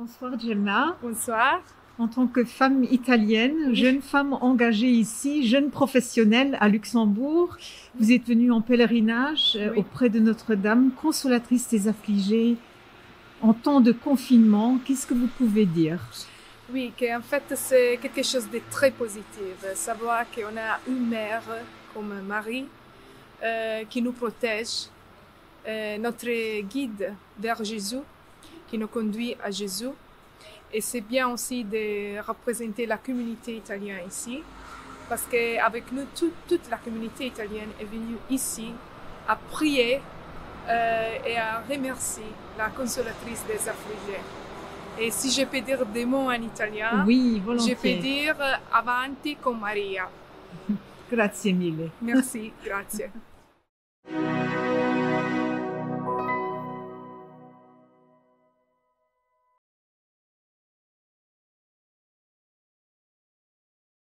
Bonsoir Gemma. Bonsoir. En tant que femme italienne, jeune femme engagée ici, jeune professionnelle à Luxembourg, vous êtes venue en pèlerinage auprès de Notre-Dame, consolatrice des affligés, en temps de confinement. Qu'est-ce que vous pouvez dire? Oui, qu'en fait c'est quelque chose de très positif. Savoir qu'on a une mère comme Marie qui nous protège, notre guide vers Jésus, qui nous conduit à Jésus. Et c'est bien aussi de représenter la communauté italienne ici, parce qu'avec nous, toute la communauté italienne est venue ici à prier et à remercier la consolatrice des affligés. Et si je peux dire des mots en italien, oui, volontiers. Je peux dire avanti con Maria. Grazie mille. Merci, grazie.